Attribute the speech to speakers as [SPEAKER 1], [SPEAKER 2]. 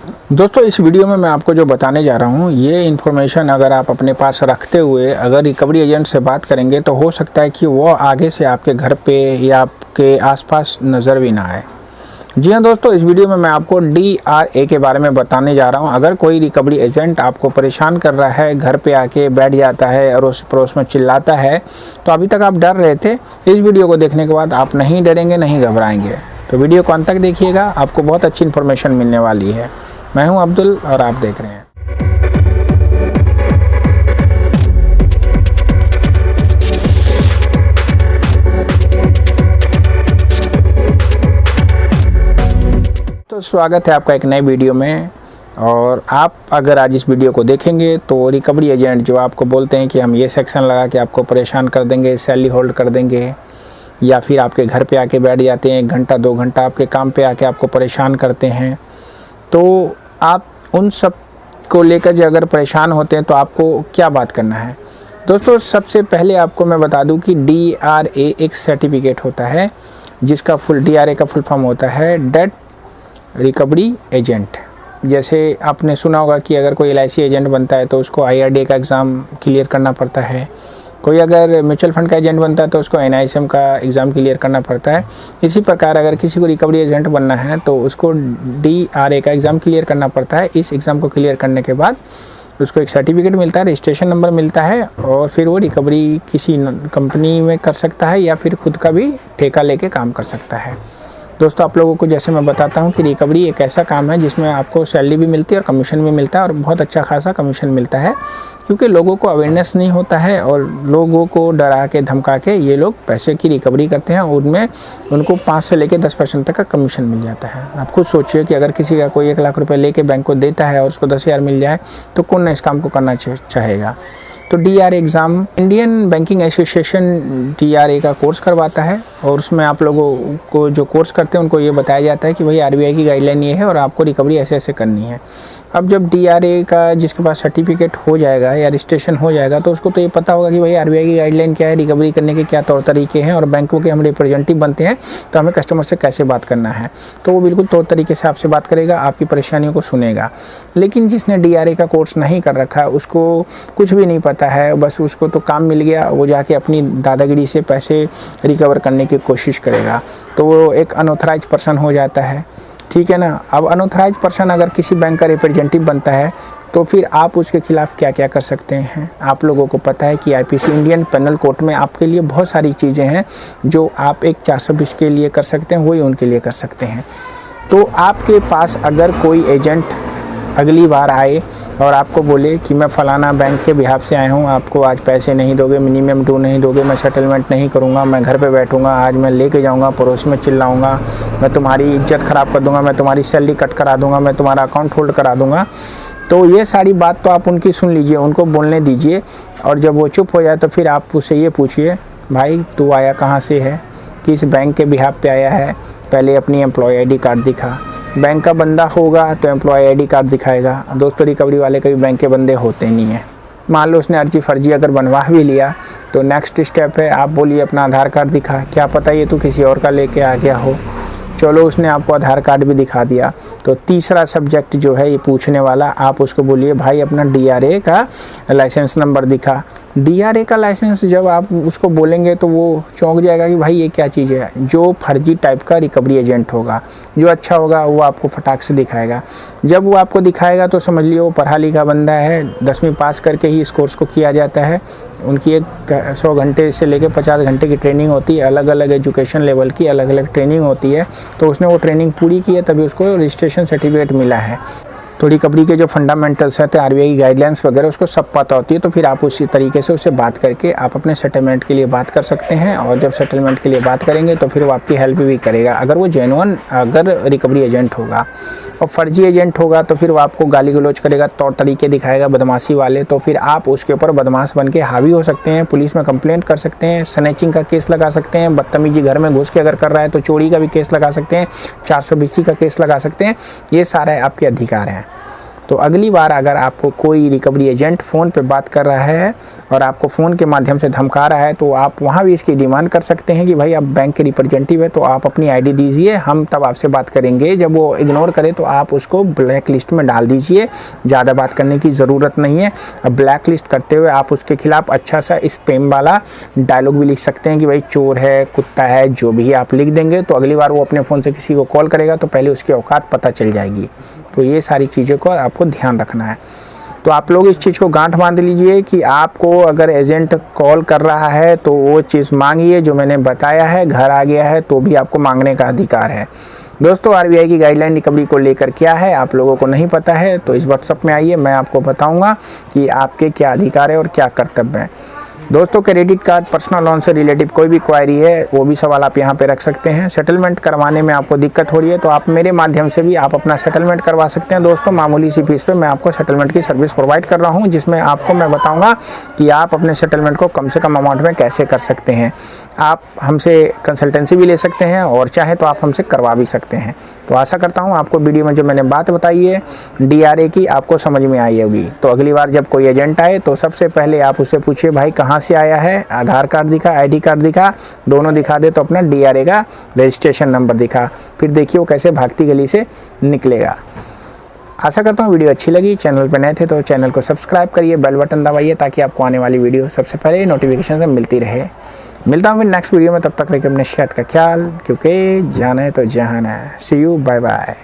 [SPEAKER 1] दोस्तों इस वीडियो में मैं आपको जो बताने जा रहा हूँ ये इन्फॉर्मेशन अगर आप अपने पास रखते हुए अगर रिकवरी एजेंट से बात करेंगे तो हो सकता है कि वो आगे से आपके घर पे या आपके आसपास नज़र भी ना आए। जी हाँ दोस्तों, इस वीडियो में मैं आपको DRA के बारे में बताने जा रहा हूँ। अगर कोई रिकवरी एजेंट आपको परेशान कर रहा है, घर पे आके बैठ जाता है, अड़ोस पड़ोस में चिल्लाता है, तो अभी तक आप डर रहे थे, इस वीडियो को देखने के बाद आप नहीं डरेंगे, नहीं घबराएंगे। तो वीडियो को अंत तक देखिएगा, आपको बहुत अच्छी इन्फॉर्मेशन मिलने वाली है। मैं हूं अब्दुल और आप देख रहे हैं। तो स्वागत है आपका एक नए वीडियो में। और आप अगर आज इस वीडियो को देखेंगे तो रिकवरी एजेंट जो आपको बोलते हैं कि हम ये सेक्शन लगा के आपको परेशान कर देंगे, सैलरी होल्ड कर देंगे, या फिर आपके घर पे आके बैठ जाते हैं, 1 घंटा 2 घंटा आपके काम पे आके आपको परेशान करते हैं, तो आप उन सब को लेकर जो अगर परेशान होते हैं तो आपको क्या बात करना है। दोस्तों सबसे पहले आपको मैं बता दूं कि DRA एक सर्टिफिकेट होता है जिसका DRA का फुल फॉर्म होता है डेट रिकवरी एजेंट। जैसे आपने सुना होगा कि अगर कोई LIC एजेंट बनता है तो उसको IRDA का एग्ज़ाम क्लियर करना पड़ता है, कोई अगर म्यूचुअल फंड का एजेंट बनता है तो उसको NISM का एग्ज़ाम क्लियर करना पड़ता है। इसी प्रकार अगर किसी को रिकवरी एजेंट बनना है तो उसको DRA का एग्ज़ाम क्लियर करना पड़ता है। इस एग्ज़ाम को क्लियर करने के बाद उसको एक सर्टिफिकेट मिलता है, रजिस्ट्रेशन नंबर मिलता है, और फिर वो रिकवरी किसी कंपनी में कर सकता है या फिर खुद का भी ठेका लेके काम कर सकता है। दोस्तों आप लोगों को जैसे मैं बताता हूं कि रिकवरी एक ऐसा काम है जिसमें आपको सैलरी भी मिलती है और कमीशन भी मिलता है, और बहुत अच्छा खासा कमीशन मिलता है, क्योंकि लोगों को अवेयरनेस नहीं होता है और लोगों को डरा के धमका के ये लोग पैसे की रिकवरी करते हैं। उनमें उनको 5 से लेकर 10% तक का कमीशन मिल जाता है। आप खुद सोचिए कि अगर किसी का कोई 1 लाख रुपए लेके बैंक को देता है और उसको 10,000 मिल जाए तो कौन ना इस काम को करना चाहेगा। तो DRA exam Indian banking association DRA का कोर्स करवाता है, और उसमें आप लोगों को जो कोर्स करते हैं उनको ये बताया जाता है कि भाई RBI की गाइडलाइन ये है और आपको रिकवरी ऐसे ऐसे करनी है। अब जब DRA का जिसके पास सर्टिफिकेट हो जाएगा या रजिस्ट्रेशन हो जाएगा तो उसको तो ये पता होगा कि भाई RBI की गाइडलाइन क्या है, रिकवरी करने के क्या तौर तरीके हैं, और बैंकों के हम रिप्रेजेंटेटिव बनते हैं तो हमें कस्टमर से कैसे बात करना है। तो वो बिल्कुल तौर तरीके से आपसे बात करेगा, आपकी परेशानियों को सुनेगा। लेकिन जिसने DRA का कोर्स नहीं कर रखा है, उसको कुछ भी नहीं पता है, बस उसको तो काम मिल गया, वो जाके अपनी दादागिरी से पैसे रिकवर करने की कोशिश करेगा, तो वो एक अनऑथराइज पर्सन हो जाता है। ठीक है ना। अब अनऑथराइज पर्सन अगर किसी बैंक का रिप्रेजेंटेटिव बनता है तो फिर आप उसके खिलाफ क्या क्या कर सकते हैं। आप लोगों को पता है कि IPC इंडियन पेनल कोड में आपके लिए बहुत सारी चीज़ें हैं जो आप एक 420 के लिए कर सकते हैं, वही उनके लिए कर सकते हैं। तो आपके पास अगर कोई एजेंट अगली बार आए और आपको बोले कि मैं फ़लाना बैंक के बिहाफ से आया हूँ, आपको आज पैसे नहीं दोगे, मिनिमम ड्यू नहीं दोगे, मैं सेटलमेंट नहीं करूँगा, मैं घर पे बैठूँगा, आज मैं लेके जाऊँगा, पड़ोस में चिल्लाऊँगा, मैं तुम्हारी इज्जत ख़राब कर दूँगा, मैं तुम्हारी सैलरी कट करा दूँगा, मैं तुम्हारा अकाउंट होल्ड करा दूँगा, तो ये सारी बात तो आप उनकी सुन लीजिए, उनको बोलने दीजिए। और जब वो चुप हो जाए तो फिर आप उससे ये पूछिए, भाई तू आया कहाँ से है, किस बैंक के बिहाफ पे आया है, पहले अपनी एम्प्लॉय ID कार्ड दिखा। बैंक का बंदा होगा तो एम्प्लॉय ID कार्ड दिखाएगा। दोस्तों रिकवरी वाले कभी बैंक के बंदे होते नहीं हैं। मान लो उसने अर्जी फर्जी अगर बनवा भी लिया तो नेक्स्ट स्टेप है आप बोलिए अपना आधार कार्ड दिखा, क्या पता ये तू किसी और का लेके आ गया हो। चलो उसने आपको आधार कार्ड भी दिखा दिया, तो तीसरा सब्जेक्ट जो है ये पूछने वाला, आप उसको बोलिए भाई अपना DRA का लाइसेंस नंबर दिखा। DRA का लाइसेंस जब आप उसको बोलेंगे तो वो चौंक जाएगा कि भाई ये क्या चीज़ है। जो फर्जी टाइप का रिकवरी एजेंट होगा, जो अच्छा होगा वो आपको फटाक से दिखाएगा। जब वो आपको दिखाएगा तो समझ लियो वो पढ़ा लिखा बंदा है, 10वीं पास करके ही इस कोर्स को किया जाता है। उनकी एक 100 घंटे से लेकर 50 घंटे की ट्रेनिंग होती है, अलग अलग एजुकेशन लेवल की अलग अलग ट्रेनिंग होती है। तो उसने वो ट्रेनिंग पूरी की है तभी उसको रजिस्ट्रेशन सर्टिफिकेट मिला है। तो रिकवरी के जो फंडामेंटल्स हैं, RBI की गाइडलाइंस वगैरह उसको सब पता होती है। तो फिर आप उसी तरीके से उससे बात करके आप अपने सेटलमेंट के लिए बात कर सकते हैं, और जब सेटलमेंट के लिए बात करेंगे तो फिर वो आपकी हेल्प भी करेगा। अगर वो जेन्युइन अगर रिकवरी एजेंट होगा, और फर्जी एजेंट होगा तो फिर वो आपको गाली गलौज करेगा, तौर तरीके दिखाएगा बदमाशी वाले, तो फिर आप उसके ऊपर बदमाश बन के हावी हो सकते हैं, पुलिस में कंप्लेंट कर सकते हैं, स्नैचिंग का केस लगा सकते हैं, बदतमीजी घर में घुस के अगर कर रहा है तो चोरी का भी केस लगा सकते हैं, 420 का केस लगा सकते हैं। ये सारे आपके अधिकार हैं। तो अगली बार अगर आपको कोई रिकवरी एजेंट फ़ोन पे बात कर रहा है और आपको फ़ोन के माध्यम से धमका रहा है, तो आप वहाँ भी इसकी डिमांड कर सकते हैं कि भाई आप बैंक के रिप्रेजेंटेटिव है तो आप अपनी आईडी दीजिए, हम तब आपसे बात करेंगे। जब वो इग्नोर करे तो आप उसको ब्लैक लिस्ट में डाल दीजिए, ज़्यादा बात करने की ज़रूरत नहीं है। अब ब्लैक लिस्ट करते हुए आप उसके खिलाफ अच्छा सा स्पैम वाला डायलॉग भी लिख सकते हैं कि भाई चोर है, कुत्ता है, जो भी आप लिख देंगे तो अगली बार वो अपने फ़ोन से किसी को कॉल करेगा तो पहले उसकी औकात पता चल जाएगी। तो ये सारी चीज़ों को आपको ध्यान रखना है। तो आप लोग इस चीज़ को गांठ बांध लीजिए कि आपको अगर एजेंट कॉल कर रहा है तो वो चीज़ मांगिए जो मैंने बताया है। घर आ गया है तो भी आपको मांगने का अधिकार है। दोस्तों, आरबीआई की गाइडलाइन रिकवरी को लेकर क्या है आप लोगों को नहीं पता है तो इस व्हाट्सएप में आइए, मैं आपको बताऊंगा कि आपके क्या अधिकार है और क्या कर्तव्य है। दोस्तों, क्रेडिट कार्ड, पर्सनल लोन से रिलेटिव कोई भी क्वायरी है वो भी सवाल आप यहाँ पे रख सकते हैं। सेटलमेंट करवाने में आपको दिक्कत हो रही है तो आप मेरे माध्यम से भी आप अपना सेटलमेंट करवा सकते हैं। दोस्तों, मामूली सी फीस पे मैं आपको सेटलमेंट की सर्विस प्रोवाइड कर रहा हूँ, जिसमें आपको मैं बताऊँगा कि आप अपने सेटलमेंट को कम से कम अमाउंट में कैसे कर सकते हैं। आप हमसे कंसल्टेंसी भी ले सकते हैं और चाहे तो आप हमसे करवा भी सकते हैं। तो आशा करता हूँ आपको वीडियो में जो मैंने बात बताई है DRA की आपको समझ में आई होगी। तो अगली बार जब कोई एजेंट आए तो सबसे पहले आप उससे पूछिए भाई कहाँ से आया है, आधार कार्ड दिखा, ID कार्ड दिखा, दोनों दिखा दे तो अपना DRA का रजिस्ट्रेशन नंबर दिखा, फिर देखिए वो कैसे भागती गली से निकलेगा। आशा करता हूँ वीडियो अच्छी लगी। चैनल पर नए थे तो चैनल को सब्सक्राइब करिए, बेल बटन दबाइए ताकि आपको आने वाली वीडियो सबसे पहले नोटिफिकेशन से मिलती रहे। मिलता हूँ फिर नेक्स्ट वीडियो में, तब तक रखिए अपने सेहत का ख्याल, क्योंकि जाना है तो जहान है। सी यू, बाय बाय।